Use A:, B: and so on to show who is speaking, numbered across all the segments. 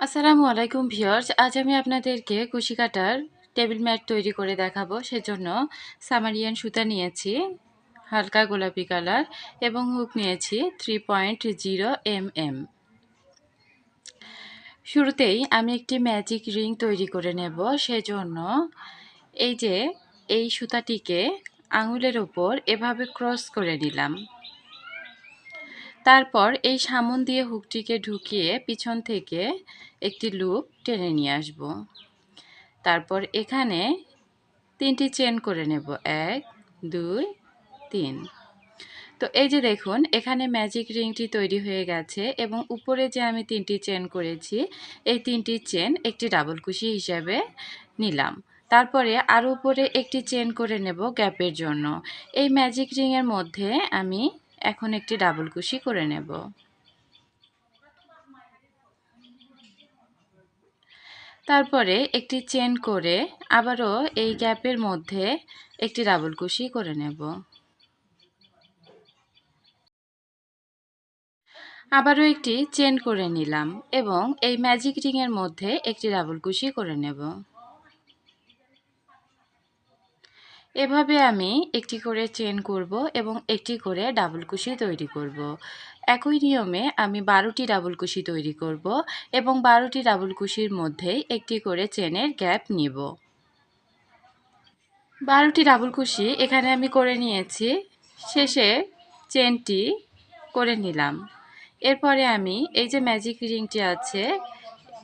A: আসসালামু আলাইকুম ভিউয়ার্স। আজ আমি আপনাদেরকে কুশি কাটার টেবিল ম্যাট তৈরি করে দেখাবো। সেজন্য সামারিয়ান সুতা নিয়েছি হালকা গোলাপি কালার এবং হুক নিয়েছি 3.0 mm। শুরুতেই আমি একটি ম্যাজিক রিং তৈরি করে নেব। সেজন্য এই সুতাটিকে আঙুলের ওপর এভাবে ক্রস করে নিলাম। তারপর এই সামন দিয়ে হুকটিকে ঢুকিয়ে পিছন থেকে একটি লুপ টেনে নিয়ে আসব। তারপর এখানে 3টি চেন করে নেব, 1 2 3। তো এই যে দেখুন এখানে ম্যাজিক রিংটি তৈরি হয়ে গেছে এবং উপরে যে আমি 3টি চেন করেছি এই 3টি চেন একটি ডাবল কুশি হিসাবে নিলাম। তারপরে আরও উপরে একটি চেন করে নেব গ্যাপের জন্য। এই ম্যাজিক রিংয়ের মধ্যে আমি এখন একটি ডাবল কুশি করে নেব। তারপরে একটি চেন করে আবারও এই গ্যাপের মধ্যে একটি ডাবল কুশি করে নেব। আবারও একটি চেন করে নিলাম এবং এই ম্যাজিক রিংয়ের মধ্যে একটি ডাবল কুশি করে নেব। এভাবে আমি একটি করে চেন করব এবং একটি করে ডাবল কুশি তৈরি করব। একই নিয়মে আমি 12টি ডাবল কুশি তৈরি করব এবং 12টি ডাবল কুশির মধ্যে একটি করে চেনের গ্যাপ নিব। 12টি ডাবল কুশি এখানে আমি করে নিয়েছি। শেষে চেনটি করে নিলাম। এরপরে আমি এই যে ম্যাজিক রিংটি আছে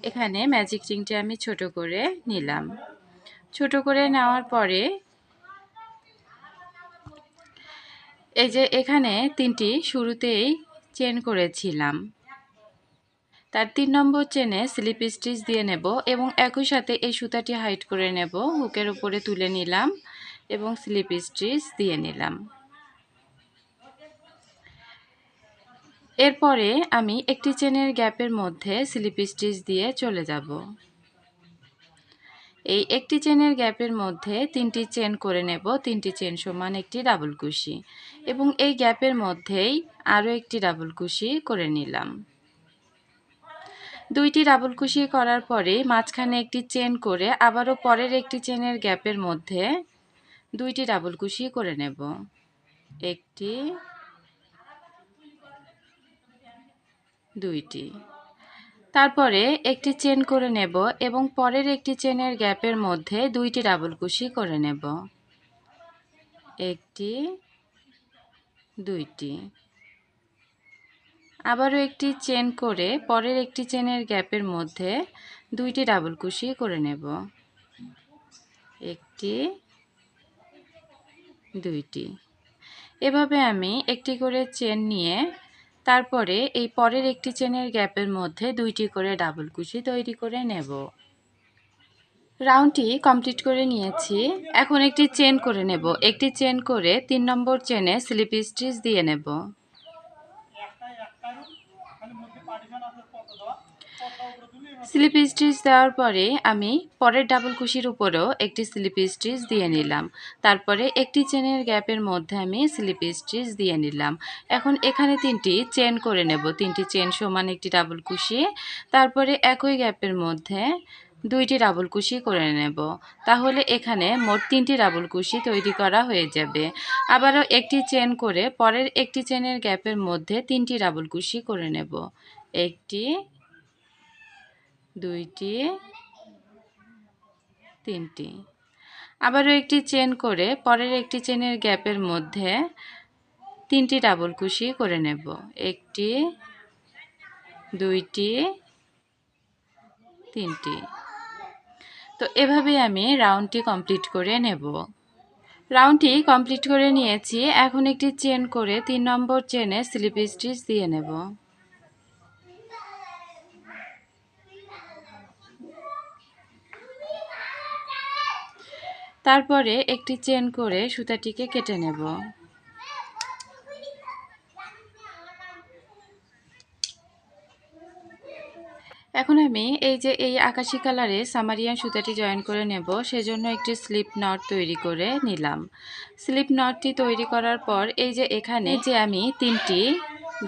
A: এখানে ম্যাজিক রিংটি আমি ছোট করে নিলাম। ছোট করে নেওয়ার পরে এই যে এখানে 3টি শুরুতেই চেন করেছিলাম, তার 3 নম্বর চেনে স্লিপ স্টিচ দিয়ে নেব এবং একই সাথে এই সুতাটি হাইড করে নেব। হুকের উপরে তুলে নিলাম এবং স্লিপ স্টিচ দিয়ে নিলাম। এরপরে আমি একটি চেনের গ্যাপের মধ্যে স্লিপ স্টিচ দিয়ে চলে যাব। এই একটি চেনের গ্যাপের মধ্যে 3টি চেন করে নেব, 3টি চেন সমান একটি ডাবল কুশি এবং এই গ্যাপের মধ্যেই আরও একটি ডাবল কুশি করে নিলাম। 2টি ডাবল কুশি করার পরে মাঝখানে একটি চেন করে আবারও পরের একটি চেনের গ্যাপের মধ্যে 2টি ডাবল কুশি করে নেব, একটি 2টি। তারপরে একটি চেন করে নেব এবং পরের একটি চেনের গ্যাপের মধ্যে 2টি ডাবল কুশি করে নেব, একটি 2টি। আবারও একটি চেন করে পরের একটি চেনের গ্যাপের মধ্যে 2টি ডাবল কুশি করে নেব, একটি 2টি। এভাবে আমি একটি করে চেন নিয়ে তারপরে এই পরের একটি চেনের গ্যাপের মধ্যে 2টি করে ডাবল কুশি তৈরি করে নেব। রাউন্ডটি কমপ্লিট করে নিয়েছি। এখন একটি চেন করে নেব। একটি চেন করে 3 নম্বর চেনে স্লিপ স্টিচ দিয়ে নেব। স্লিপ স্টিচ দেওয়ার পরে আমি পরের ডাবল কুশির উপরেও একটি স্লিপ স্টিচ দিয়ে নিলাম। তারপরে একটি চেনের গ্যাপের মধ্যে আমি স্লিপ স্টিচ দিয়ে নিলাম। এখন এখানে 3টি চেন করে নেব, 3টি চেন সমান একটি ডাবল কুশি। তারপরে একই গ্যাপের মধ্যে 2টি ডাবল কুশি করে নেব। তাহলে এখানে মোট 3টি ডাবল কুশি তৈরি করা হয়ে যাবে। আবারও একটি চেন করে পরের একটি চেনের গ্যাপের মধ্যে 3টি ডাবল কুশি করে নেব, একটি 2টি 3টি। আবারও একটি চেন করে পরের একটি চেনের গ্যাপের মধ্যে 3টি ডাবল কুশি করে নেব, একটি 2টি 3টি। তো এভাবে আমি রাউন্ডটি কমপ্লিট করে নেব। রাউন্ডটি কমপ্লিট করে নিয়েছি। এখন একটি চেন করে 3 নম্বর চেনে স্লিপ স্টিচ দিয়ে নেব। তারপরে একটি চেন করে সুতাটিকে কেটে নেব। এখন আমি এই আকাশি কালারে সামারিয়ান সুতাটি জয়েন করে নেব। সেজন্য একটি স্লিপ নট তৈরি করে নিলাম। স্লিপ নটটি তৈরি করার পর এই যে এখানে যে আমি 3টি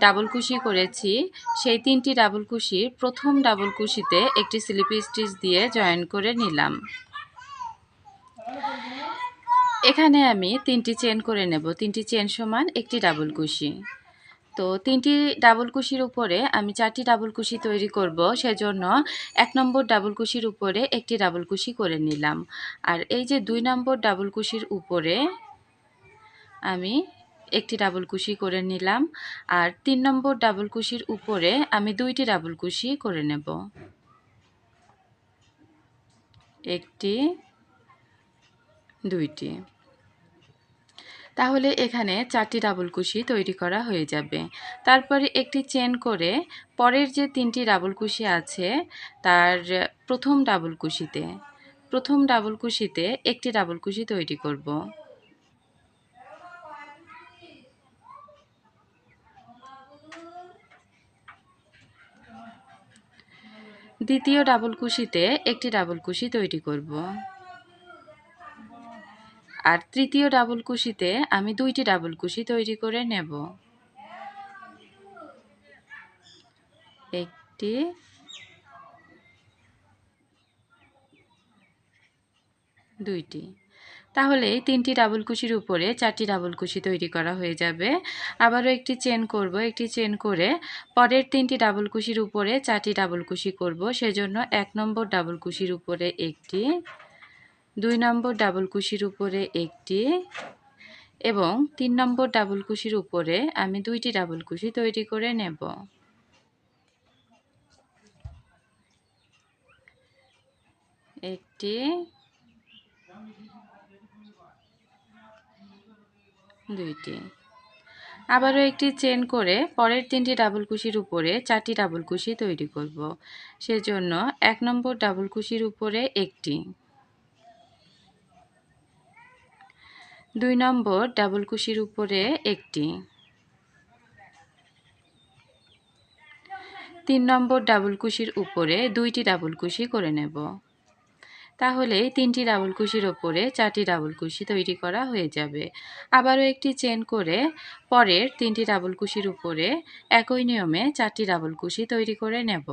A: ডাবল কুশি করেছি সেই 3টি ডাবল কুশির প্রথম ডাবল কুশিতে একটি স্লিপ স্টিচ দিয়ে জয়েন করে নিলাম। এখানে আমি 3টি চেন করে নেব। 3টি চেন সমান একটি ডাবল কুশি। তো 3টি ডাবল কুশির উপরে আমি 4টি ডাবল কুশি তৈরি করব, সেজন্য 1 নম্বর ডাবল কুশির উপরে একটি ডাবল কুশি করে নিলাম। আর এই যে 2 নম্বর ডাবল কুশির উপরে আমি একটি ডাবল কুশি করে নিলাম। আর 3 নম্বর ডাবল কুশির উপরে আমি 2টি ডাবল কুশি করে নেব। একটি, 2টি। তাহলে এখানে 4টি ডাবল কুশি তৈরি করা হয়ে যাবে। তারপরে একটি চেন করে পরের যে 3টি ডাবল কুশি আছে তার প্রথম ডাবল কুশিতে একটি ডাবল কুশি তৈরি করব। দ্বিতীয় ডাবল কুশিতে একটি ডাবল কুশি তৈরি করব। আর তৃতীয় ডাবল কুশিতে আমি 2টি ডাবল কুশি তৈরি করে নেব। একটি, 2টি। তাহলে এই 3টি ডাবল কুশির উপরে 4টি ডাবল কুশি তৈরি করা হয়ে যাবে। আবারও একটি চেন করব। একটি চেন করে পরের 3টি ডাবল কুশির উপরে 4টি ডাবল কুশি করব। সেজন্য 1 নম্বর ডাবল কুশির উপরে একটি, 2 নম্বর ডাবল কুশির উপরে একটি এবং 3 নম্বর ডাবল কুশির উপরে আমি 2টি ডাবল কুশি তৈরি করে নেব। একটি, 2টি। আবারও একটি চেন করে পরের 3টি ডাবল কুশির উপরে 4টি ডাবল কুশি তৈরি করব। সেজন্য 1 নম্বর ডাবল কুশির উপরে একটি, 2 নম্বর ডাবল কুশির উপরে একটি, 3 নম্বর ডাবল কুশির উপরে 2টি ডাবল কুশি করে নেব। তাহলে 3টি ডাবল কুশির ওপরে 4টি ডাবল কুশি তৈরি করা হয়ে যাবে। আবারও একটি চেন করে পরের 3টি ডাবল কুশির উপরে একই নিয়মে 4টি ডাবল কুশি তৈরি করে নেব।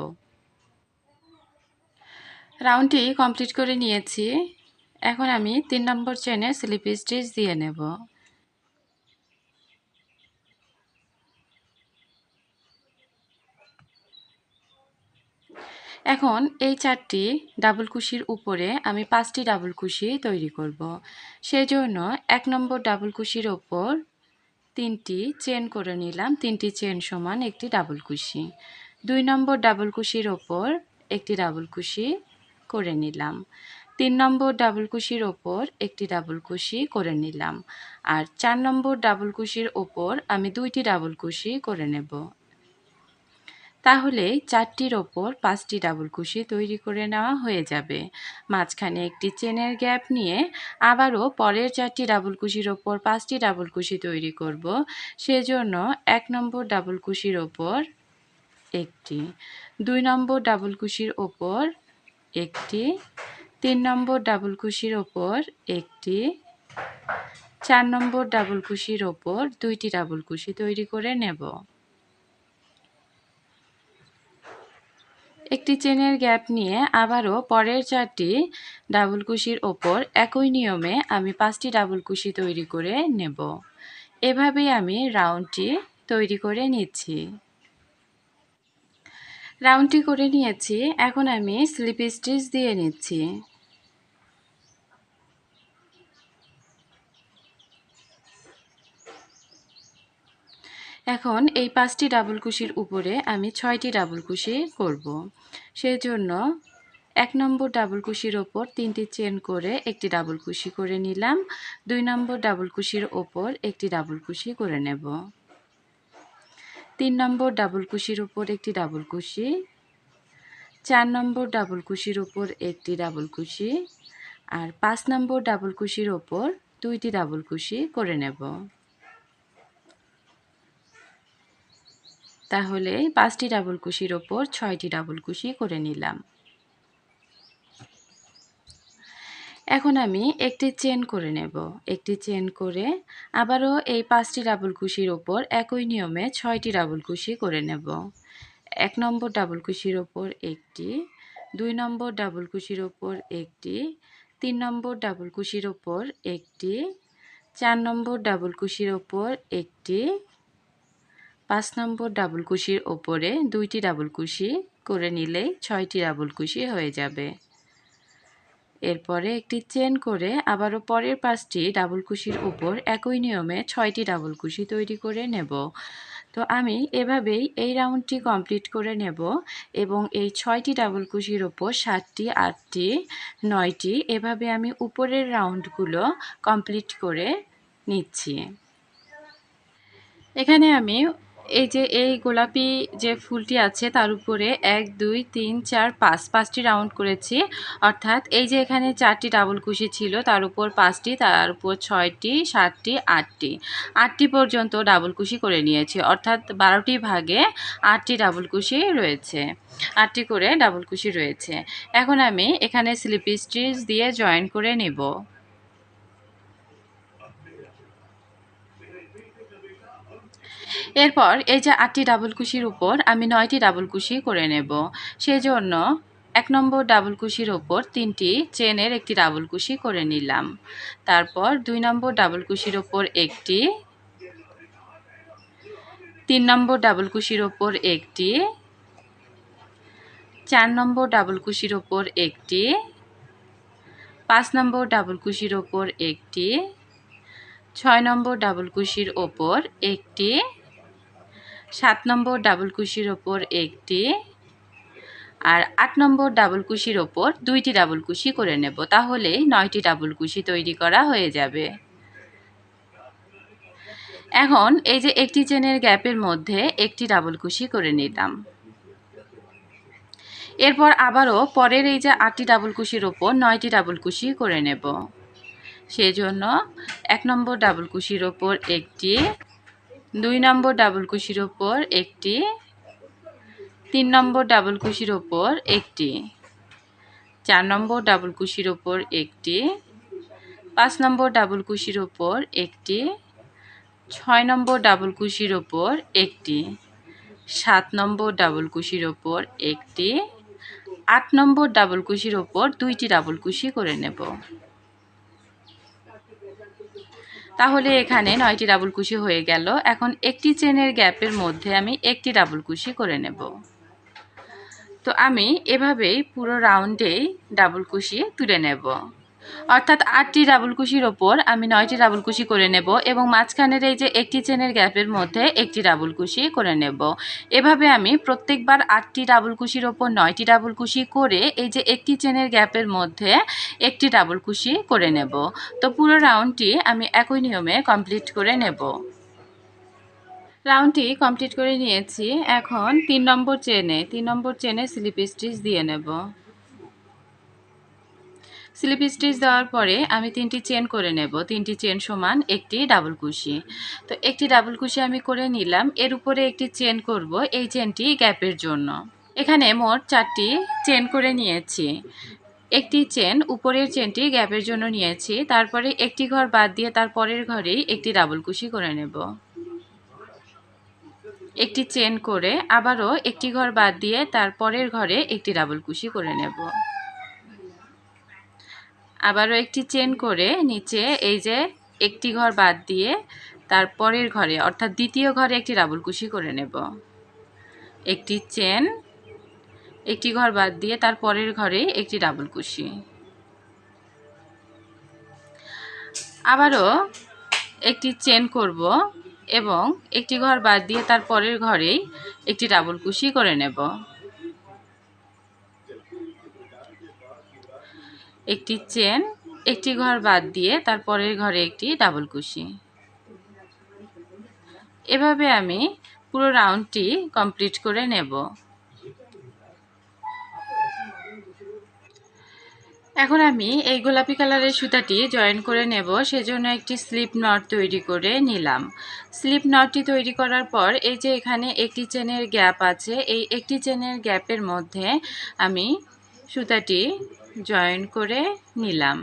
A: রাউন্ডটি কমপ্লিট করে নিয়েছি। এখন আমি 3 নম্বর চেনে স্লিপ স্টিচ দিয়ে নেব। এখন এই 4টি ডাবল কুশির উপরে আমি 5টি ডাবল কুশি তৈরি করব। সেজন্য 1 নম্বর ডাবল কুশির ওপর 3টি চেন করে নিলাম। 3টি চেন সমান একটি ডাবল কুশি। 2 নম্বর ডাবল কুশির ওপর একটি ডাবল কুশি করে নিলাম। 3 নম্বর ডাবল কুশির ওপর একটি ডাবল কুশি করে নিলাম। আর 4 নম্বর ডাবল কুশির ওপর আমি 2টি ডাবল কুশি করে নেব। তাহলে 4টির ওপর 5টি ডাবল কুশি তৈরি করে নেওয়া হয়ে যাবে। মাঝখানে একটি চেনের গ্যাপ নিয়ে আবারও পরের 4টি ডাবল কুশির ওপর 5টি ডাবল কুশি তৈরি করব। সেজন্য 1 নম্বর ডাবল কুশির ওপর একটি, 2 নম্বর ডাবল কুশির ওপর একটি, 3 নম্বর ডাবল কুশির ওপর একটি, 4 নম্বর ডাবল কুশির ওপর 2টি ডাবল কুশি তৈরি করে নেব। একটি চেনের গ্যাপ নিয়ে আবারও পরের 4টি ডাবল কুশির ওপর একই নিয়মে আমি 5টি ডাবল কুশি তৈরি করে নেব। এভাবেই আমি রাউন্ডটি তৈরি করে নিচ্ছি। রাউন্ডটি করে নিয়েছি। এখন আমি স্লিপ স্টিচ দিয়ে নিচ্ছি। এখন এই 5টি ডাবল কুশির উপরে আমি 6টি ডাবল কুশি করব। সেজন্য 1 নম্বর ডাবল কুশির ওপর 3টি চেন করে একটি ডাবল কুশি করে নিলাম। 2 নম্বর ডাবল কুশির ওপর একটি ডাবল কুশি করে নেব। 3 নম্বর ডাবল কুশির ওপর একটি ডাবল কুশি, 4 নম্বর ডাবল কুশির ওপর একটি ডাবল কুশি আর 5 নম্বর ডাবল কুশির ওপর 2টি ডাবল কুশি করে নেব। তাহলে 5টি ডাবল কুশির ওপর 6টি ডাবল কুশি করে নিলাম। এখন আমি একটি চেন করে নেব। একটি চেন করে আবারও এই 5টি ডাবল কুশির ওপর একই নিয়মে 6টি ডাবল কুশি করে নেব। 1 নম্বর ডাবল কুশির ওপর একটি, 2 নম্বর ডাবল কুশির ওপর একটি, 3 নম্বর ডাবল কুশির ওপর একটি, 4 নম্বর ডাবল কুশির ওপর একটি, 5 নম্বর ডাবল কুশির ওপরে 2টি ডাবল কুশি করে নিলেই 6টি ডাবল কুশি হয়ে যাবে। এরপরে একটি চেন করে আবারও পরের 5টি ডাবল কুশির উপর একই নিয়মে 6টি ডাবল কুশি তৈরি করে নেব। তো আমি এভাবেই এই রাউন্ডটি কমপ্লিট করে নেব এবং এই 6টি ডাবল কুশির ওপর 7টি, 8টি, 9টি এভাবে আমি উপরের রাউন্ডগুলো কমপ্লিট করে নিচ্ছি। এখানে আমি এই গোলাপি যে ফুলটি আছে তার উপরে 1 2 3 4 5টি রাউন্ড করেছি, অর্থাৎ এই যে এখানে 4টি ডাবল কুশি ছিল তার উপর 5টি, তার উপর 6টি, 7টি, 8টি পর্যন্ত ডাবল কুশি করে নিয়েছি, অর্থাৎ 12টি ভাগে 8টি ডাবল কুশি রয়েছে, 8টি করে ডাবল কুশি রয়েছে। এখন আমি এখানে স্লিপ স্টিচ দিয়ে জয়েন করে নেব। এরপর এই যে 8টি ডাবল কুশির উপর আমি 9টি ডাবল কুশি করে নেব। সেজন্য 1 নম্বর ডাবল কুশির ওপর 3টি চেনের একটি ডাবল কুশি করে নিলাম। তারপর 2 নম্বর ডাবল কুশির ওপর একটি, 3 নম্বর ডাবল কুশির ওপর একটি, 4 নম্বর ডাবল কুশির ওপর একটি, 5 নম্বর ডাবল কুশির ওপর একটি, 6 নম্বর ডাবল কুশির ওপর একটি, 7 নম্বর ডাবল কুশির ওপর একটি, আর 8 নম্বর ডাবল কুশির ওপর 2টি ডাবল কুশি করে নেব, তাহলে 9টি ডাবল কুশি তৈরি করা হয়ে যাবে। এখন এই যে একটি চেনের গ্যাপের মধ্যে একটি ডাবল কুশি করে নিলাম। এরপর আবারও পরের এই যে 8টি ডাবল কুশির ওপর 9টি ডাবল কুশি করে নেব। সেজন্য 1 নম্বর ডাবল কুশির ওপর একটি, 2 নম্বর ডাবল কুশির ওপর একটি, 3 নম্বর ডাবল কুশির ওপর একটি, 4 নম্বর ডাবল কুশির ওপর একটি, 5 নম্বর ডাবল কুশির ওপর একটি, 6 নম্বর ডাবল কুশির ওপর একটি, 7 নম্বর ডাবল কুশির ওপর একটি, 8 নম্বর ডাবল কুশির ওপর 2টি ডাবল কুশি করে নেব। তাহলে এখানে 9টি ডাবল কুশি হয়ে গেল। এখন একটি চেনের গ্যাপের মধ্যে আমি একটি ডাবল কুশি করে নেব। তো আমি এভাবেই পুরো রাউন্ডেই ডাবল কুশি তুলে নেব, অর্থাৎ 8টি ডাবল কুশির ওপর আমি 9টি ডাবল কুশি করে নেব এবং মাঝখানের এই যে একটি চেনের গ্যাপের মধ্যে একটি ডাবল কুশি করে নেব। এভাবে আমি প্রত্যেকবার 8টি ডাবল কুশির ওপর 9টি ডাবল কুশি করে এই যে একটি চেনের গ্যাপের মধ্যে একটি ডাবল কুশি করে নেব। তো পুরো রাউন্ডটি আমি একই নিয়মে কমপ্লিট করে নেব। রাউন্ডটি কমপ্লিট করে নিয়েছি। এখন 3 নম্বর চেনে স্লিপ স্টিচ দিয়ে নেব। স্লিপ স্টিচ দেওয়ার পরে আমি 3টি চেন করে নেব। 3টি চেন সমান একটি ডাবল কুশি। তো একটি ডাবল কুশি আমি করে নিলাম। এর উপরে একটি চেন করব, এই চেনটি গ্যাপের জন্য। এখানে মোট 4টি চেন করে নিয়েছি। একটি চেন উপরের চেনটি গ্যাপের জন্য নিয়েছি, তারপরে একটি ঘর বাদ দিয়ে তার পরের ঘরেই একটি ডাবল কুশি করে নেব। একটি চেন করে আবারও একটি ঘর বাদ দিয়ে তার পরের ঘরে একটি ডাবল কুশি করে নেব। আবারও একটি চেন করে নিচে এই যে একটি ঘর বাদ দিয়ে তার পরের ঘরে অর্থাৎ দ্বিতীয় ঘরে একটি ডাবল কুশি করে নেব। একটি চেন, একটি ঘর বাদ দিয়ে তার পরের ঘরে একটি ডাবল কুশি। আবারও একটি চেন করব এবং একটি ঘর বাদ দিয়ে তার পরের ঘরেই একটি ডাবল কুশি করে নেব। একটি চেন, একটি ঘর বাদ দিয়ে তার পরের ঘরে একটি ডাবল কুশি। এভাবে আমি পুরো রাউন্ডটি কমপ্লিট করে নেব। এখন আমি এই গোলাপি কালারের সুতাটি জয়েন করে নেব, সেজন্য একটি স্লিপ নট তৈরি করে নিলাম। স্লিপ নটটি তৈরি করার পর এই যে এখানে একটি চেনের গ্যাপ আছে, এই একটি চেনের গ্যাপের মধ্যে আমি সুতাটি জয়েন করে নিলাম।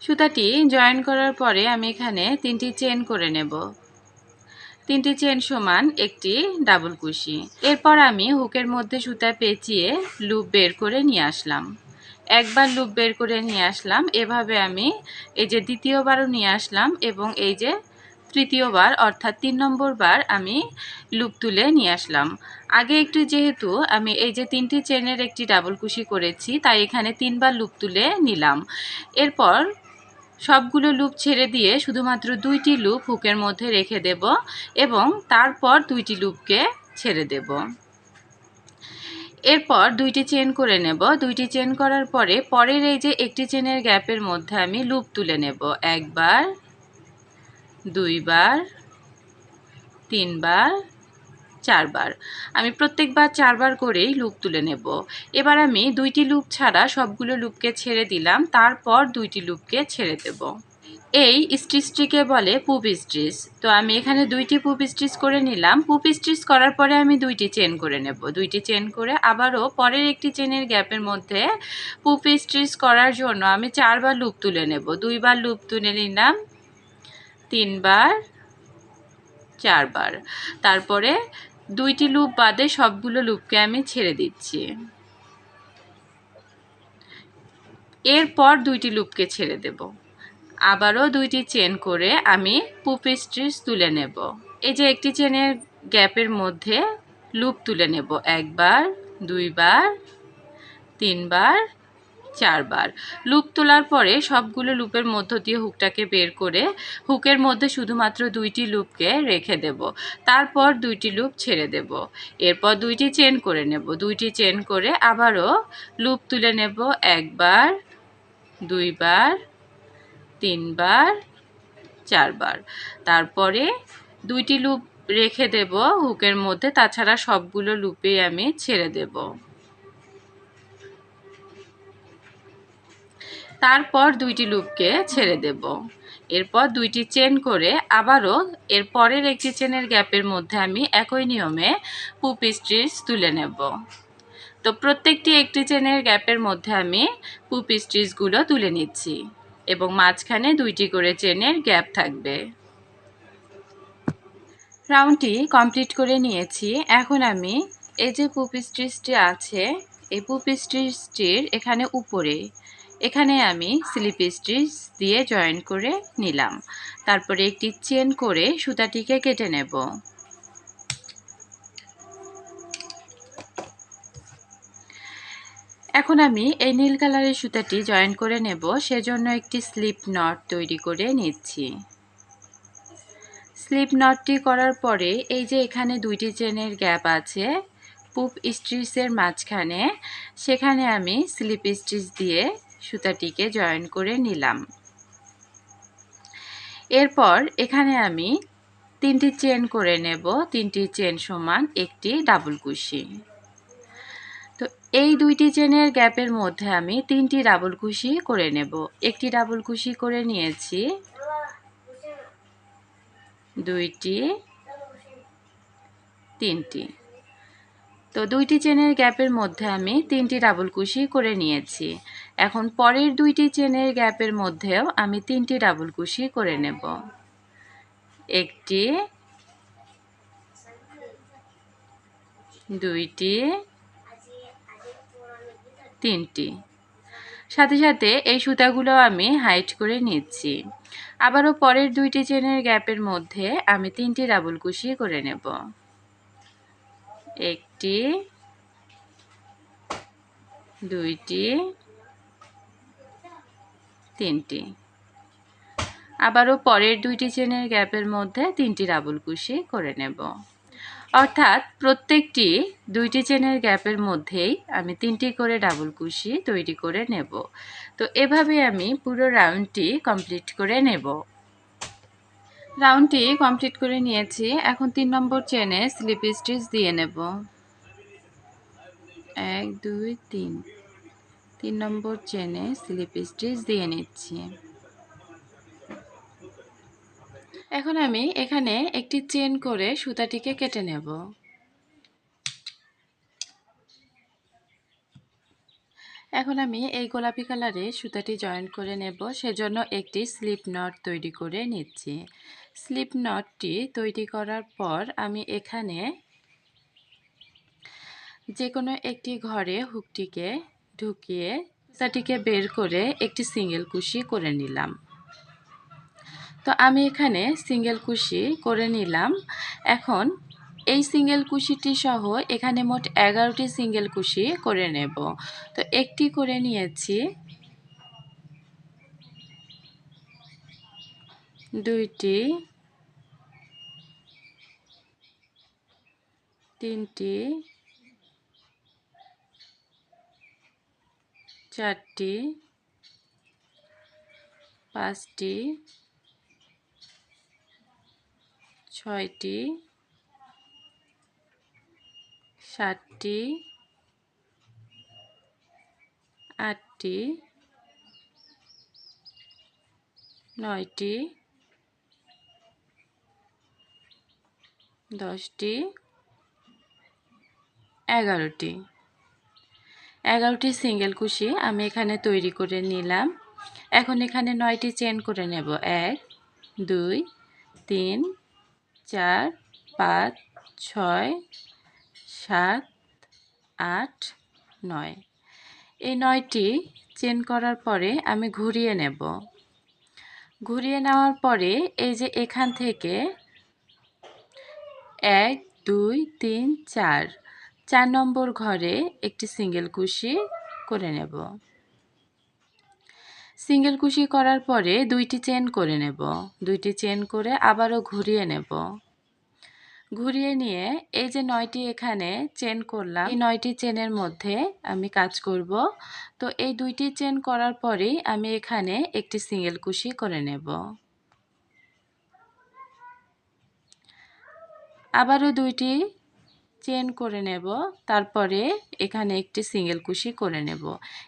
A: সুতাটি জয়েন করার পরে আমি এখানে 3টি চেন করে নেব। 3টি চেন সমান একটি ডাবল কুশি। এরপর আমি হুকের মধ্যে সুতা পেঁচিয়ে লুপ বের করে নিয়ে আসলাম। একবার লুপ বের করে নিয়ে আসলাম, এভাবে আমি এই যে দ্বিতীয়বারও নিয়ে আসলাম এবং এই যে তৃতীয়বার অর্থাৎ 3 নম্বর বার আমি লুপ তুলে নিয়ে আসলাম। আগে একটু যেহেতু আমি এই যে 3টি চেনের একটি ডাবল কুশি করেছি, তাই এখানে 3বার লুপ তুলে নিলাম। এরপর সবগুলো লুপ ছেড়ে দিয়ে শুধুমাত্র 2টি লুপ হুকের মধ্যে রেখে দেব এবং তারপর 2টি লুপকে ছেড়ে দেব। এরপর 2টি চেন করে নেব। 2টি চেন করার পরে পরের এই যে একটি চেনের গ্যাপের মধ্যে আমি লুপ তুলে নেব। একবার, দুইবার, তিনবার, চারবার। আমি প্রত্যেকবার 4বার করেই লুপ তুলে নেব। এবার আমি 2টি লুপ ছাড়া সবগুলো লুপকে ছেড়ে দিলাম, তারপর 2টি লুপকে ছেড়ে দেব। এই স্টিচটিকে বলে পুপ স্টিচ। তো আমি এখানে 2টি পুপ স্টিচ করে নিলাম। পুপ স্টিচ করার পরে আমি 2টি চেন করে নেব। 2টি চেন করে আবারও পরের একটি চেনের গ্যাপের মধ্যে পুপ স্টিচ করার জন্য আমি 4বার লুপ তুলে নেব। 2বার লুপ তুলে নিলাম, 3বার, 4বার। তারপরে 2টি লুপ বাদে সবগুলো লুপকে আমি ছেড়ে দিচ্ছি। এরপর 2টি লুপকে ছেড়ে দেব। আবারও 2টি চেন করে আমি পুপ স্টিচ তুলে নেব। এই যে একটি চেনের গ্যাপের মধ্যে লুপ তুলে নেব। একবার, দুইবার, তিনবার, 4বার। লুপ তোলার পরে সবগুলো লুপের মধ্য দিয়ে হুকটাকে বের করে হুকের মধ্যে শুধুমাত্র 2টি লুপকে রেখে দেব। তারপর 2টি লুপ ছেড়ে দেব। এরপর 2টি চেন করে নেব। 2টি চেন করে আবারও লুপ তুলে নেব। একবার, দুইবার, তিনবার, 4বার। তারপরে 2টি লুপ রেখে দেব হুকের মধ্যে, তাছাড়া সবগুলো লুপেই আমি ছেড়ে দেব। তারপর 2টি লুপকে ছেড়ে দেব। এরপর 2টি চেন করে আবারও এর পরের একটি চেনের গ্যাপের মধ্যে আমি একই নিয়মে পুপ স্টিচ তুলে নেব। তো প্রত্যেকটি একটি চেনের গ্যাপের মধ্যে আমি পুপ স্টিচগুলো তুলে নিচ্ছি এবং মাঝখানে 2টি করে চেনের গ্যাপ থাকবে। রাউন্ডটি কমপ্লিট করে নিয়েছি। এখন আমি এই যে পুপ স্টিচটি আছে, এই পুপ স্টিচটির এখানে উপরে এখানে আমি স্লিপ স্টিচ দিয়ে জয়েন করে নিলাম। তারপরে একটি চেন করে সুতাটিকে কেটে নেব। এখন আমি এই নীল কালারের সুতাটি জয়েন করে নেব, সেজন্য একটি স্লিপ নট তৈরি করে নিচ্ছি। স্লিপ নটটি করার পরে এই যে এখানে 2টি চেনের গ্যাপ আছে পুপ স্টিচের মাঝখানে, সেখানে আমি স্লিপ স্টিচ দিয়ে সুতাটিকে জয়েন করে নিলাম। এরপর এখানে আমি 3টি চেন করে নেব। 3টি চেন সমান একটি ডাবল কুশি। তো এই 2টি চেনের গ্যাপের মধ্যে আমি 3টি ডাবল কুশি করে নেব। একটি ডাবল কুশি করে নিয়েছি, 2টি, 3টি। তো 2টি চেনের গ্যাপের মধ্যে আমি 3টি ডাবল কুশি করে নিয়েছি। এখন পরের 2টি চেনের গ্যাপের মধ্যেও আমি 3টি ডাবল কুশি করে নেব। একটি, 2টি, 3টি। সাথে সাথে এই সুতাগুলো আমি হাইট করে নিচ্ছি। আবারও পরের 2টি চেনের গ্যাপের মধ্যে আমি 3টি ডাবল কুশি করে নেব। একটি, 2টি, 3টি। আবারও পরের 2টি চেনের গ্যাপের মধ্যে 3টি ডাবল কুশি করে নেব। অর্থাৎ প্রত্যেকটি 2টি চেনের গ্যাপের মধ্যেই আমি 3টি করে ডাবল কুশি তৈরি করে নেব। তো এভাবে আমি পুরো রাউন্ডটি কমপ্লিট করে নেব। রাউন্ডটি কমপ্লিট করে নিয়েছি। এখন 3 নম্বর চেনে স্লিপ স্টিচ দিয়ে নেব। 1 2 3। 3 নম্বর চেনে স্লিপ স্টিচ দিয়ে নিচ্ছি। এখন আমি এখানে একটি চেন করে সুতাটিকে কেটে নেব। এখন আমি এই গোলাপি কালারে সুতাটি জয়েন করে নেব, সেজন্য একটি স্লিপ নট তৈরি করে নিচ্ছি। স্লিপ নটটি তৈরি করার পর আমি এখানে যে কোনো একটি ঘরে হুকটিকে ঢুকিয়ে সুতাটিকে বের করে একটি সিঙ্গেল কুশি করে নিলাম। তো আমি এখানে সিঙ্গেল কুশি করে নিলাম। এখন এই সিঙ্গেল কুশিটি সহ এখানে মোট 11টি সিঙ্গেল কুশি করে নেব। তো একটি করে নিয়েছি, দুইটি, তিনটি, চারটি, পাঁচটি, ছয়টি, সাতটি, আটটি, নয়টি, 10টি, 11টি। 11টি সিঙ্গেল কুশি আমি এখানে তৈরি করে নিলাম। এখন এখানে 9টি চেন করে নেব। 1, 2, 3, 4, 5, 6, 7, 8, 9। এই 9টি চেন করার পরে আমি ঘুরিয়ে নেব। ঘুরিয়ে নেওয়ার পরে এই যে এখান থেকে 1, 2, 3, 4 নম্বর ঘরে একটি সিঙ্গেল কুশি করে নেব। সিঙ্গেল কুশি করার পরে 2টি চেন করে নেব। 2টি চেন করে আবারও ঘুরিয়ে নেব। ঘুরিয়ে নিয়ে এই যে 9টি এখানে চেন করলাম, এই 9টি চেনের মধ্যে আমি কাজ করব। তো এই 2টি চেন করার পরেই আমি এখানে একটি সিঙ্গেল কুশি করে নেব। আবারও 2টি চেন করে নেব, তারপরে এখানে একটি সিঙ্গেল কুশি করে নেব।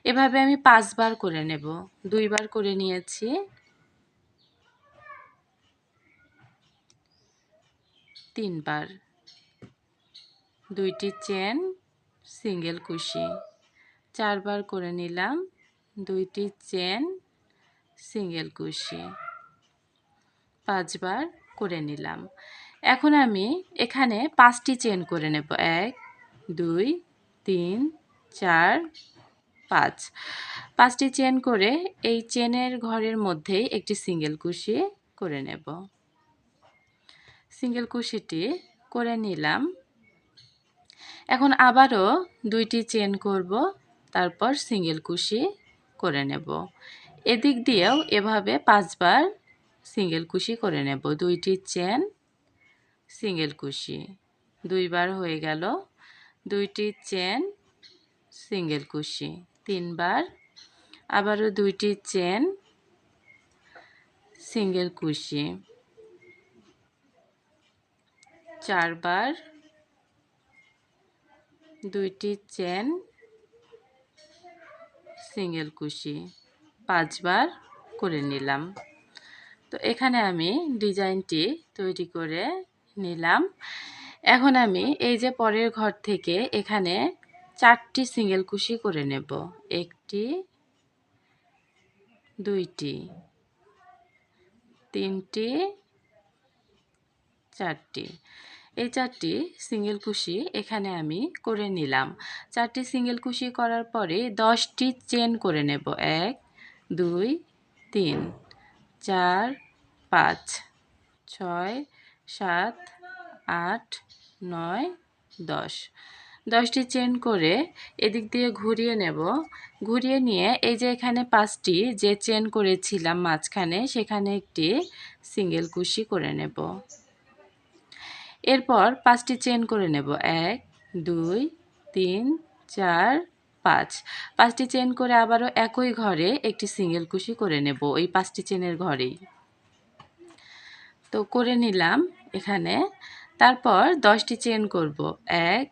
A: এভাবে আমি 5 বার করে নেব। 2 বার করে নিয়েছি, 3 বার, 2টি চেন, সিঙ্গেল কুশি, 4 বার করে নিলাম, 2টি চেন, সিঙ্গেল কুশি, 5 বার করে নিলাম। এখন আমি এখানে 5টি চেন করে নেব। 1, 2, 3, 4, 5। 5টি চেন করে এই চেনের ঘরের মধ্যেই একটি সিঙ্গেল কুশি করে নেব। সিঙ্গেল কুশিটি করে নিলাম। এখন আবারও 2টি চেন করব, তারপর সিঙ্গেল কুশি করে নেব। এদিক দিয়েও এভাবে 5 বার সিঙ্গেল কুশি করে নেব। 2টি চেন, সিঙ্গেল কুশি, 2 বার হয়ে গেল। 2টি চেন, সিঙ্গেল কুশি, 3 বার, আবারও 2টি চেন, সিঙ্গেল কুশি, 4 বার, 2টি চেন, সিঙ্গেল কুশি, 5 বার করে নিলাম। তো এখানে আমি ডিজাইনটি তৈরি করে নিলাম। এখন আমি এই যে পরের ঘর থেকে এখানে 4টি সিঙ্গেল কুশি করে নেব। 1টি, 2টি, 3টি, 4টি। এই 4টি সিঙ্গেল কুশি এখানে আমি করে নিলাম। 4টি সিঙ্গেল কুশি করার পরে 10টি চেন করে নেব। 1, 2, 3, 4, 5, 6, 7, 8, 9, 10। 10টি চেন করে এদিক দিয়ে ঘুরিয়ে নেব। ঘুরিয়ে নিয়ে এই যে এখানে 5টি যে চেন করেছিলাম মাঝখানে, সেখানে একটি সিঙ্গেল কুশি করে নেব। এরপর 5টি চেন করে নেব। 1, 2, 3, 4, 5। 5টি চেন করে আবারও একই ঘরে একটি সিঙ্গেল কুশি করে নেব, ওই 5টি চেনের ঘরেই। তো করে নিলাম এখানে। তারপর 10টি চেন করব। 1,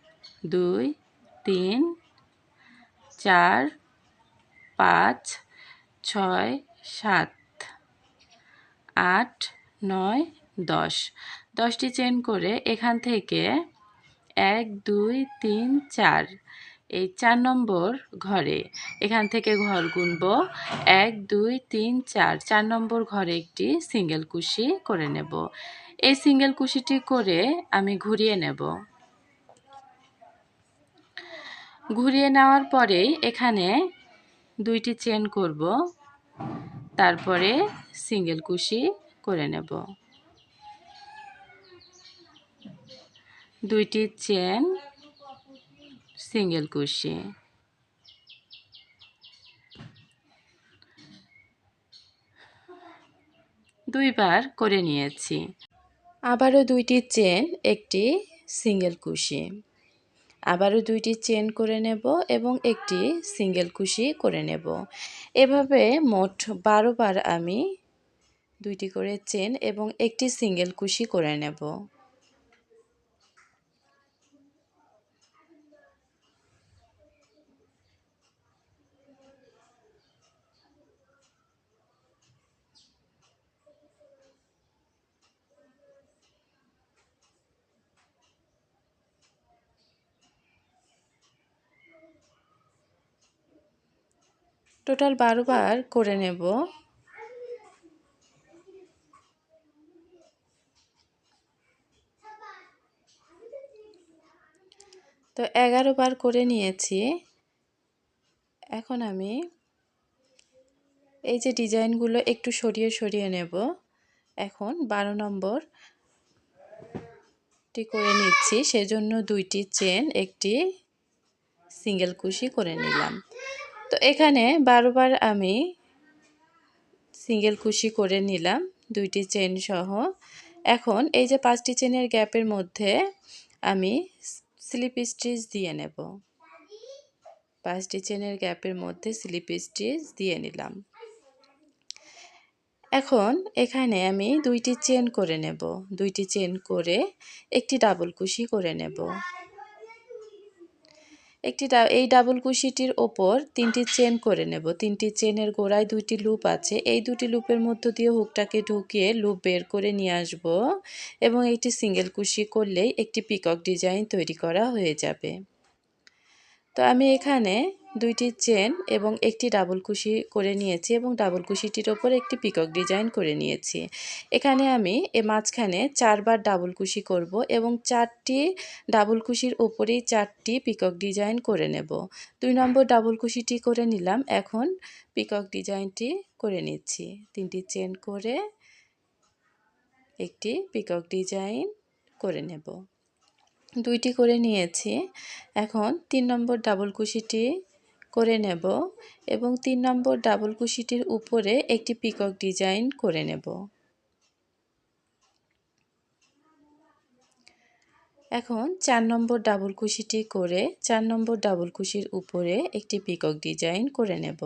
A: 2, 3, 4, 5, 6, 7, 8, 9, 10। 10টি চেন করে এখান থেকে 1, 2, 3, 4 এই 4 নম্বর ঘরে এখান থেকে ঘর গুনব 1 2 3 4 4 নম্বর ঘরে একটি সিঙ্গেল কুশি করে নেব। এই সিঙ্গেল কুশিটি করে আমি ঘুরিয়ে নেব। ঘুরিয়ে নেওয়ার পরেই এখানে 2টি চেন করব, তারপরে সিঙ্গেল কুশি করে নেব। 2টি চেন, সিঙ্গেল কুশি। দুইবার করে নিয়েছি। আবারও 2টি চেন, একটি সিঙ্গেল কুশি। আবারও 2টি চেন করে নেব এবং একটি সিঙ্গেল কুশি করে নেব। এভাবে মোট 12 বার আমি 2টি করে চেন এবং একটি সিঙ্গেল কুশি করে নেব। টোটাল 12 বার করে নেব। তো 11 বার করে নিয়েছি। এখন আমি এই যে ডিজাইনগুলো একটু সরিয়ে সরিয়ে নেব। এখন 12 নম্বরটি করে নিচ্ছি, সেজন্য 2টি চেন, একটি সিঙ্গেল কুশি করে নিলাম। তো এখানে 12 বার আমি সিঙ্গেল কুশি করে নিলাম 2টি চেন সহ। এখন এই যে 5টি চেনের গ্যাপের মধ্যে আমি স্লিপ স্টিচ দিয়ে নেব। 5টি চেনের গ্যাপের মধ্যে স্লিপ স্টিচ দিয়ে নিলাম। এখন এখানে আমি 2টি চেন করে নেব। 2টি চেন করে একটি ডাবল কুশি করে নেব। এই ডাবল কুশিটির ওপর 3টি চেন করে নেব। 3টি চেনের গোড়ায় 2টি লুপ আছে। এই 2টি লুপের মধ্য দিয়ে হুকটাকে ঢুকিয়ে লুপ বের করে নিয়ে আসব এবং একটি সিঙ্গেল কুশি করলেই একটি পিকক ডিজাইন তৈরি করা হয়ে যাবে। তো আমি এখানে 2টি চেন এবং একটি ডাবল কুশি করে নিয়েছি এবং ডাবল কুশিটির ওপর একটি পিকক ডিজাইন করে নিয়েছি। এখানে আমি মাঝখানে 4 বার ডাবল কুশি করব এবং 4টি ডাবল কুশির ওপরেই 4টি পিকক ডিজাইন করে নেব। 2 নম্বর ডাবল কুশিটি করে নিলাম। এখন পিকক ডিজাইনটি করে নিচ্ছি। 3টি চেন করে একটি পিকক ডিজাইন করে নেব। 2টি করে নিয়েছি। এখন 3 নম্বর ডাবল কুশিটি করে নেব এবং 3 নম্বর ডাবল কুশিটির উপরে একটি পিকক ডিজাইন করে নেব। এখন 4 নম্বর ডাবল কুশিটি করে 4 নম্বর ডাবল কুশির উপরে একটি পিকক ডিজাইন করে নেব।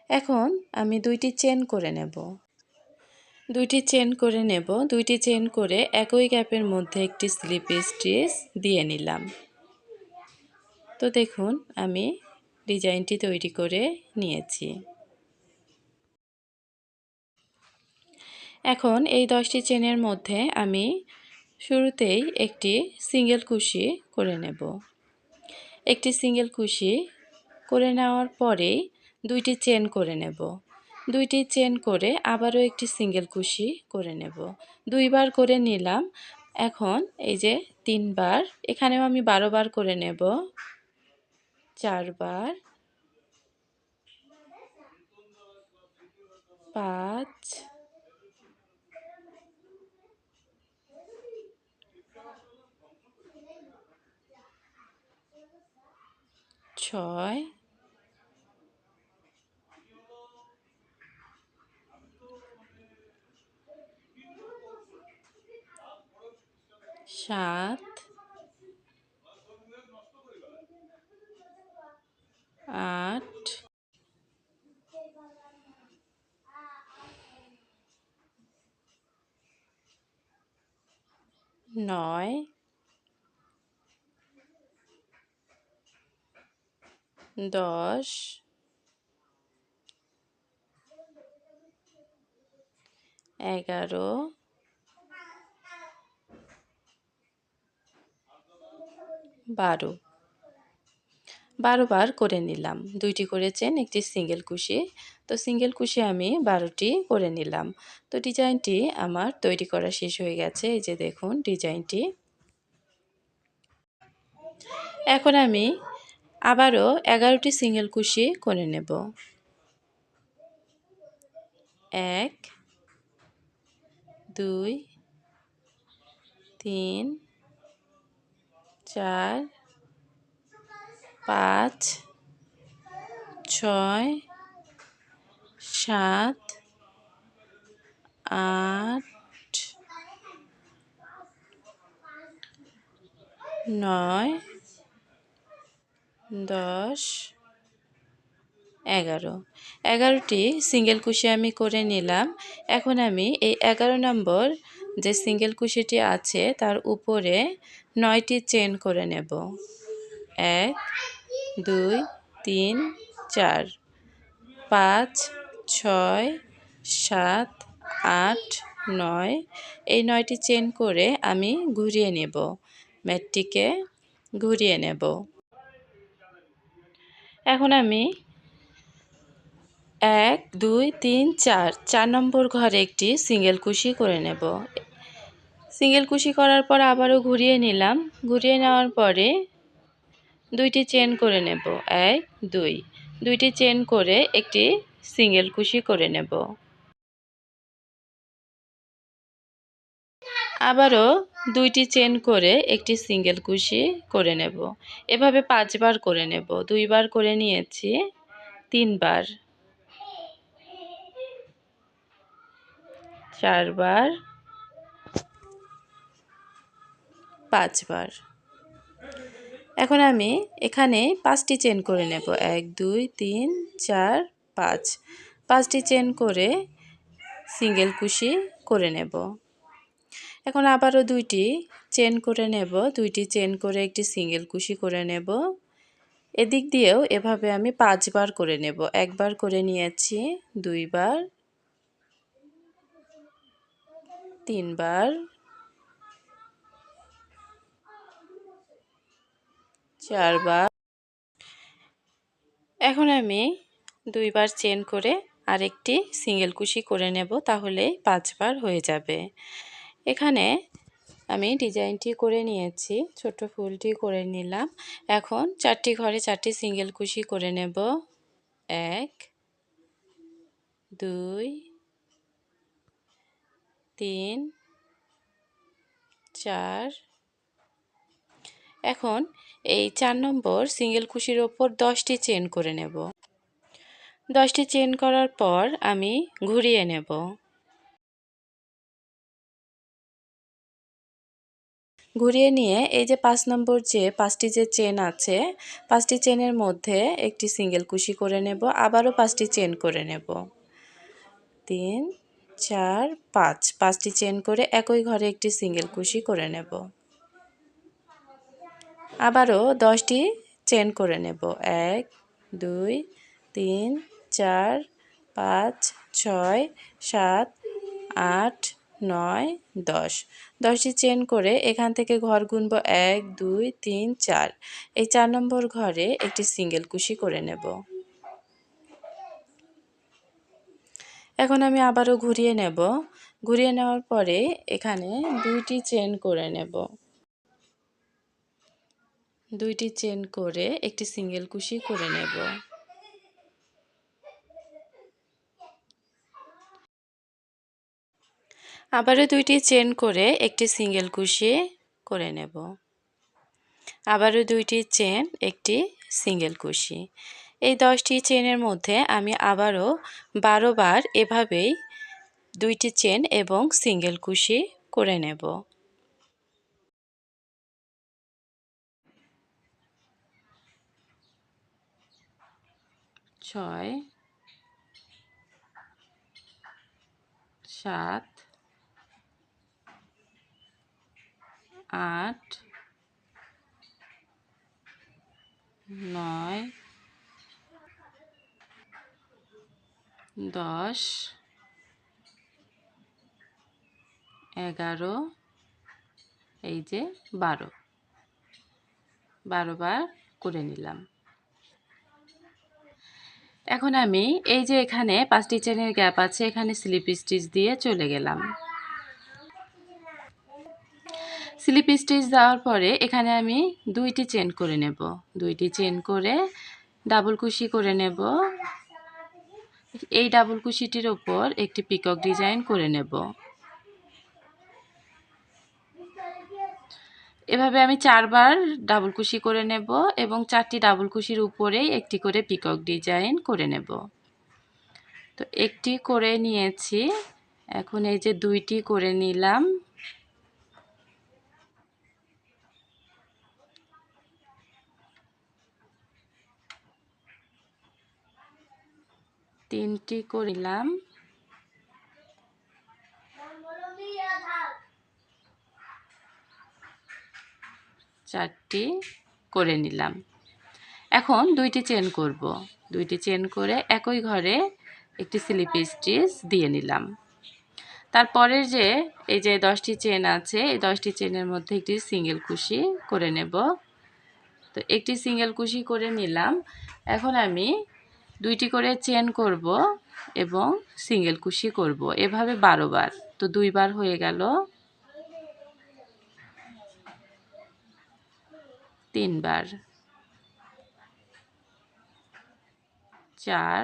A: এখন আমি 2টি চেন করে নেব। 2টি চেন করে নেব। 2টি চেন করে একই গ্যাপের মধ্যে একটি স্লিপ স্টিচ দিয়ে নিলাম। তো দেখুন আমি ডিজাইনটি তৈরি করে নিয়েছি। এখন এই 10টি চেনের মধ্যে আমি শুরুতেই একটি সিঙ্গেল কুশি করে নেব। একটি সিঙ্গেল কুশি করে নেওয়ার পরেই 2টি চেন করে নেব। 2টি চেন করে আবারও একটি সিঙ্গেল কুশি করে নেব। 2 বার করে নিলাম। এখন এই যে 3 বার, এখানেও আমি 12 বার করে নেব। 4 বার, 5, 6, 7, 8, 9, 10, 11, 12, 12 বার করে নিলাম। 2টি করে চেন, একটি সিঙ্গেল কুশি। তো সিঙ্গেল কুশি আমি 12টি করে নিলাম। তো ডিজাইনটি আমার তৈরি করা শেষ হয়ে গেছে। এই যে দেখুন ডিজাইনটি। এখন আমি আবারও 11টি সিঙ্গেল কুশি করে নেব। 1, 2, 3, 4, 5, 6, 7, 8, 9, 10, 11, 11টি সিঙ্গেল কুশি আমি করে নিলাম। এখন আমি এই 11 নম্বর যে সিঙ্গেল কুশিটি আছে তার উপরে 9টি চেন করে নেব। 1, 2, 3, 4, 5, 6, 7, 8, 9, এই 9টি চেন করে আমি ঘুরিয়ে নেব। ম্যাটটিকে ঘুরিয়ে নেব। এখন আমি 1, 2, 3, 4, 4 নম্বর ঘরে একটি সিঙ্গেল কুশি করে নেব। সিঙ্গেল কুশি করার পর আবারও ঘুরিয়ে নিলাম। ঘুরিয়ে নেওয়ার পরে 2টি চেন করে নেব। 1, 2, 2টি চেন করে একটি সিঙ্গেল কুশি করে নেব। আবারও 2টি চেন করে একটি সিঙ্গেল কুশি করে নেব। এভাবে 5 বার করে নেব। 2 বার করে নিয়েছি, 3 বার, 4 বার, 5 বার। এখন আমি এখানে 5টি চেন করে নেব। 1, 2, 3, 4, 5, 5টি চেন করে সিঙ্গেল কুশি করে নেব। এখন আবারও 2টি চেন করে নেব। 2টি চেন করে একটি সিঙ্গেল কুশি করে নেব। এদিক দিয়েও এভাবে আমি 5 বার করে নেব। 1 বার করে নিয়েছি, 2 বার, 3 বার, 4 বার। এখন আমি 2 বার চেন করে আরেকটি সিঙ্গেল কুশি করে নেব, তাহলে 5 বার হয়ে যাবে। এখানে আমি ডিজাইনটি করে নিয়েছি, ছোট ফুলটি করে নিলাম। এখন 4টি ঘরে 4টি সিঙ্গেল কুশি করে নেব। 1, 2, 3, 4। এখন এই 4 নম্বর সিঙ্গেল কুশির ওপর 10টি চেন করে নেব। 10টি চেন করার পর আমি ঘুরিয়ে নেব। ঘুরিয়ে নিয়ে এই যে 5 নম্বর যে 5টি যে চেন আছে, 5টি চেনের মধ্যে একটি সিঙ্গেল কুশি করে নেব। আবারও 5টি চেন করে নেব। 3, 4, 5, 5টি চেন করে একই ঘরে একটি সিঙ্গেল কুশি করে নেব। আবারও 10টি চেন করে নেব। 1, 2, 3, 4, 5, 6, 7, 8, 9, 10। 10টি চেন করে এখান থেকে ঘর গুনব 1, 2, 3, 4। এই 4 নম্বর ঘরে একটি সিঙ্গেল কুশি করে নেব। এখন আমি আবারও ঘুরিয়ে নেব। ঘুরিয়ে নেওয়ার পরে এখানে 2টি চেন করে নেব। 2টি চেন করে একটি সিঙ্গেল কুশি করে নেব। আবারও 2টি চেন করে একটি সিঙ্গেল কুশি করে নেব। আবারও 2টি চেন, একটি সিঙ্গেল কুশি। এই 10টি চেনের মধ্যে আমি আবারও 12 বার এভাবেই 2টি চেন এবং সিঙ্গেল কুশি করে নেব। 6, 7, 8, 9, 10, 11, এই যে 12। 12 বার করে নিলাম। এখন আমি এই যে এখানে 5টি চেনের গ্যাপ আছে, এখানে স্লিপ স্টিচ দিয়ে চলে গেলাম। স্লিপ স্টিচ দেওয়ার পরে এখানে আমি 2টি চেন করে নেব। 2টি চেন করে ডাবল কুশি করে নেব। এই ডাবল কুশিটির ওপর একটি পিকক ডিজাইন করে নেব। এভাবে আমি 4 বার ডাবল কুশি করে নেব এবং 4টি ডাবল কুশির উপরেই একটি করে পিকক ডিজাইন করে নেব। তো একটি করে নিয়েছি, এখন এই যে 2টি করে নিলাম। তিনটি করিলাম, 4টি করে নিলাম। এখন 2টি চেন করব। 2টি চেন করে একই ঘরে একটি স্লিপ স্টিচ দিয়ে নিলাম। তারপরের যে এই যে 10টি চেন আছে, এই 10টি চেনের মধ্যে একটি সিঙ্গেল কুশি করে নেব। তো একটি সিঙ্গেল কুশি করে নিলাম। এখন আমি 2টি করে চেন করব এবং সিঙ্গেল কুশি করব, এভাবে 12 বার। তো 2 বার হয়ে গেল, 3 বার, 4,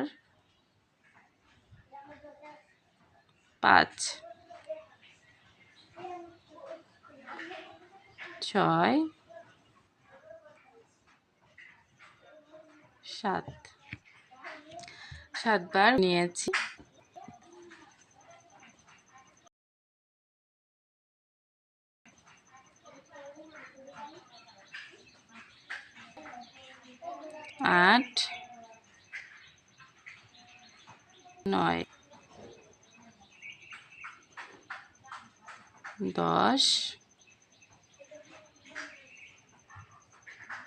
A: 5, 6, 7, 7 বার নিয়েছি। 8, 9, 10,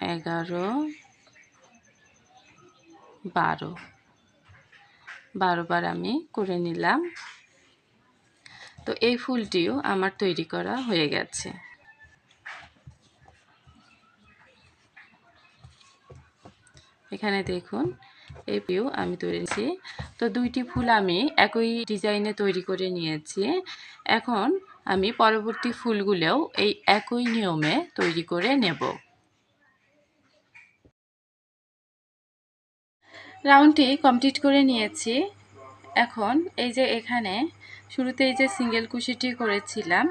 A: 11, 12, 12 বার আমি করে নিলাম। তো এই ফুলটিও আমার তৈরি করা হয়ে গেছে। এখানে দেখুন এই পিউ আমি তৈরিছি। তো 2টি ফুল আমি একই ডিজাইনে তৈরি করে নিয়েছি। এখন আমি পরবর্তী ফুলগুলোও এই একই নিয়মে তৈরি করে নেব। রাউন্ডটি কমপ্লিট করে নিয়েছি। এখন এই যে এখানে শুরুতে এই যে সিঙ্গেল কুশিটি করেছিলাম,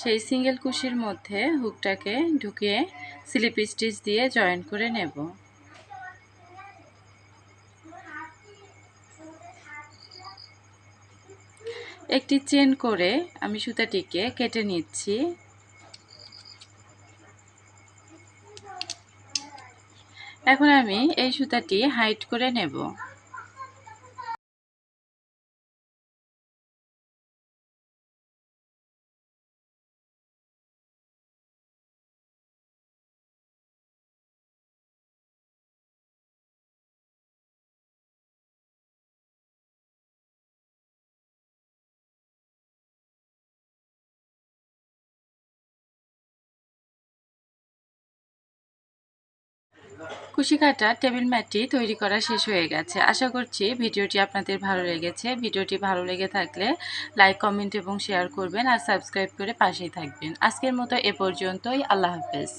A: সেই সিঙ্গেল কুশির মধ্যে হুকটাকে ঢুকিয়ে স্লিপ স্টিচ দিয়ে জয়েন করে নেব। একটি চেন করে আমি সুতাটিকে কেটে নিচ্ছি। এখন আমি এই সুতাটি হাইট করে নেব। কুশি কাটা টেবিল ম্যাটটি তৈরি করা শেষ হয়ে গেছে। আশা করছি ভিডিওটি আপনাদের ভালো লেগেছে। ভিডিওটি ভালো লেগে থাকলে লাইক, কমেন্ট এবং শেয়ার করবেন আর সাবস্ক্রাইব করে পাশেই থাকবেন। আজকের মতো এ পর্যন্তই। আল্লাহ হাফেজ।